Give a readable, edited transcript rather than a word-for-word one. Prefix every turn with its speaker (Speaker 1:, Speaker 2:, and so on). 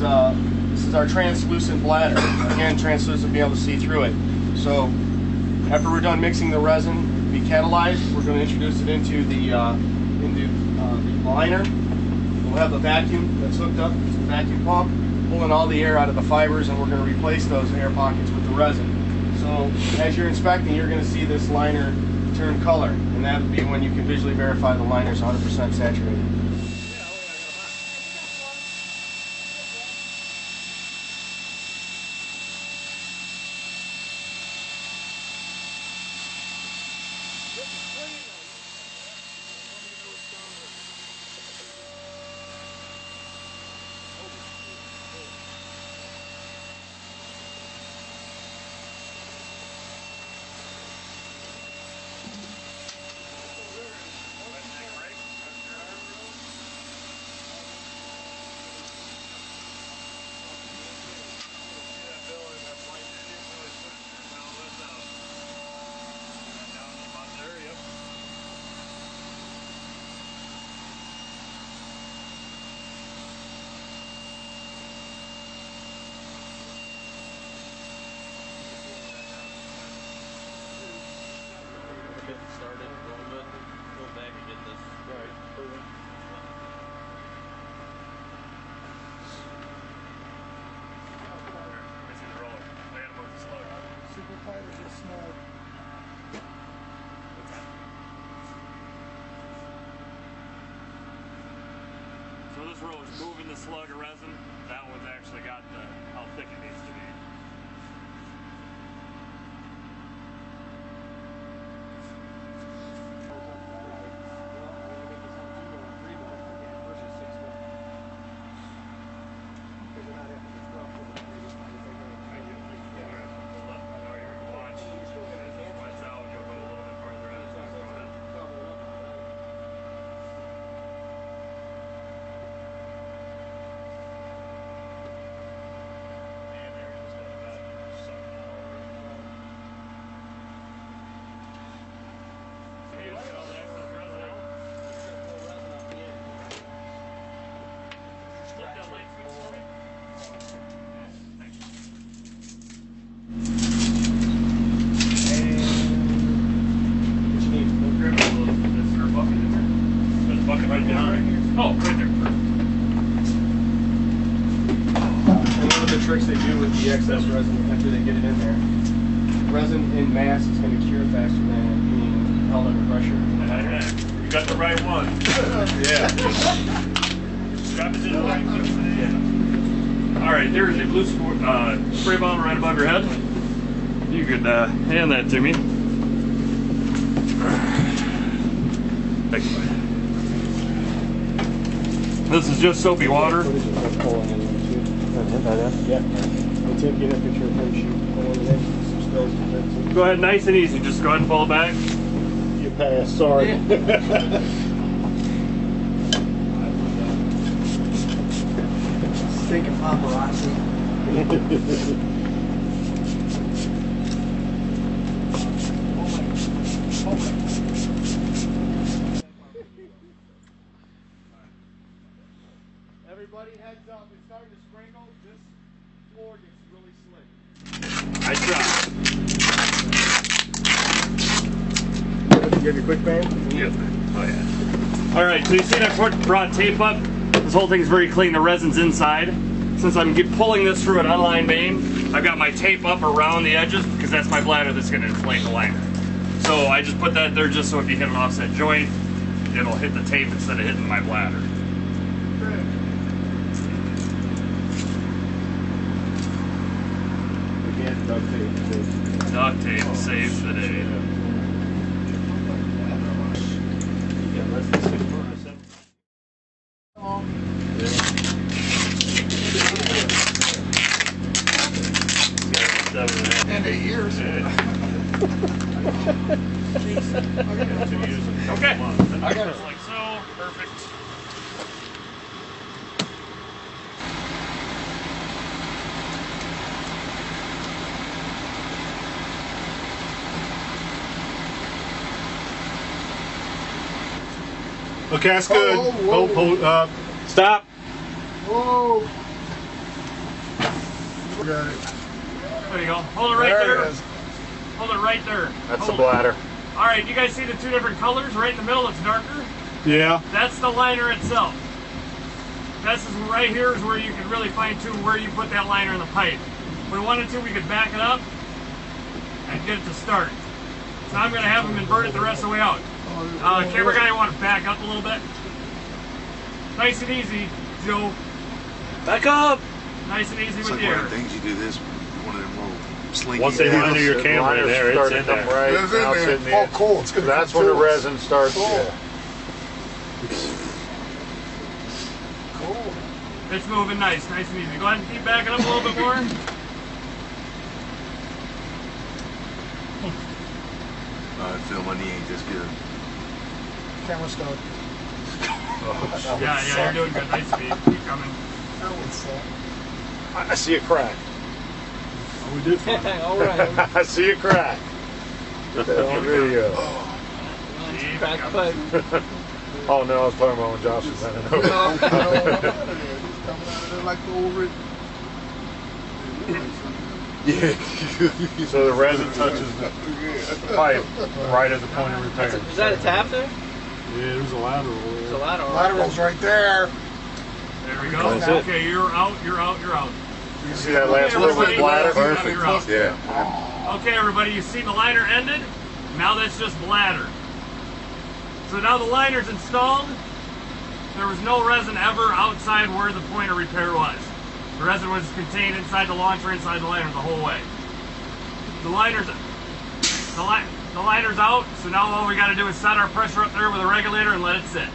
Speaker 1: this is our translucent bladder. Again, translucent, being able to see through it. So after we're done mixing the resin to be catalyzed, we're going to introduce it into the liner. We'll have the vacuum that's hooked up. It's a vacuum pump, pulling all the air out of the fibers, and we're going to replace those air pockets with the resin. So as you're inspecting, you're going to see this liner turn color, and that would be when you can visually verify the liner is 100% saturated.
Speaker 2: Started a little bit, go back and get this right.
Speaker 3: Super tight or just snug?
Speaker 4: So this row is moving the slug of resin. That one's actually got how thick it needs to be. Right behind. Oh, right there.
Speaker 1: And one of the tricks they do with the excess resin after they get it in there, resin in mass is going to cure faster than being held under pressure.
Speaker 4: You got the right one. Yeah. Strap it in the right one. Yeah. All right, there's a blue spray bottle right above your head. You could hand that to me. Thank you. This is just soapy water.
Speaker 1: Yeah.
Speaker 4: Go ahead, nice and easy. Just go ahead and pull it back.
Speaker 3: You passed, sorry.
Speaker 1: Thinking paparazzi. Everybody heads up, it's starting to sprinkle, this floor gets really slick.
Speaker 4: Nice job.
Speaker 1: You have your quick band?
Speaker 4: Yep. Oh yeah. Alright, so you see that brought tape up? This whole thing's very clean, the resin's inside. Since I'm pulling this through an unlined main, I've got my tape up around the edges because that's my bladder that's going to inflate the liner. So I just put that there just so if you hit an offset joint, it'll hit the tape instead of hitting my bladder. Duct tape saves the day.
Speaker 3: And 8 years.
Speaker 4: Okay. I got it. Like so. Perfect.
Speaker 3: Okay, that's good.
Speaker 1: Whoa, whoa.
Speaker 3: Stop.
Speaker 1: Whoa.
Speaker 3: Got it.
Speaker 4: There you go. Hold it right there.
Speaker 3: There it is.
Speaker 4: Hold it right there.
Speaker 5: That's the
Speaker 4: Hold it.
Speaker 5: bladder.
Speaker 4: All right, you guys see the two different colors right in the middle? It's darker.
Speaker 3: Yeah.
Speaker 4: That's the liner itself. This is right here is where you can really fine tune where you put that liner in the pipe. If we wanted to, we could back it up and get it to start. So I'm going to have them invert it the rest of the way out. Camera guy, you want to back up a little bit? Nice and easy, Joe.
Speaker 2: Back up!
Speaker 4: Nice and easy
Speaker 6: It's
Speaker 4: with
Speaker 6: like
Speaker 4: the
Speaker 6: one
Speaker 4: air.
Speaker 6: of the things you do this, one of them little slinky.
Speaker 5: Once they
Speaker 3: Yeah.
Speaker 5: run your camera in there, it's in there. Right,
Speaker 3: It's in
Speaker 5: now
Speaker 3: there.
Speaker 5: it's in
Speaker 3: Oh, cool. It's gonna
Speaker 5: That's
Speaker 3: come
Speaker 5: when the
Speaker 3: to us.
Speaker 5: resin starts.
Speaker 3: Cool.
Speaker 5: Yeah.
Speaker 3: Cool.
Speaker 4: It's moving nice and easy. Go ahead and keep backing up a little bit more.
Speaker 6: I feel my knee ain't this good.
Speaker 3: Camera start.
Speaker 4: Yeah, you're doing good. Nice speed. Keep coming.
Speaker 3: That would suck.
Speaker 5: I see a crack.
Speaker 3: Oh, we did fine.
Speaker 2: Alright.
Speaker 5: I see a crack. On video.
Speaker 4: Keep
Speaker 2: Crack
Speaker 4: coming.
Speaker 2: pipe.
Speaker 5: Oh no, I was talking about when Josh was running over.
Speaker 3: He's coming out of there like the old Rick.
Speaker 5: Yeah. So the resin touches the pipe right at the point of repair.
Speaker 2: Is that a tap there?
Speaker 3: Yeah, there's a lateral.
Speaker 2: There's a ladder.
Speaker 3: Lateral's right there.
Speaker 4: There we go.
Speaker 5: That's it.
Speaker 4: Okay, you're out, you're out, you're out.
Speaker 5: You see that last
Speaker 4: Okay,
Speaker 5: one with
Speaker 4: everybody,
Speaker 5: bladder?
Speaker 4: you're out.
Speaker 6: Yeah.
Speaker 4: Okay, everybody, you see the liner ended? Now that's just bladder. So now the liner's installed. There was no resin ever outside where the point of repair was. The resin was contained inside the launcher, inside the liner the whole way. The liner's out, so now all we got to do is set our pressure up there with a regulator and let it sit.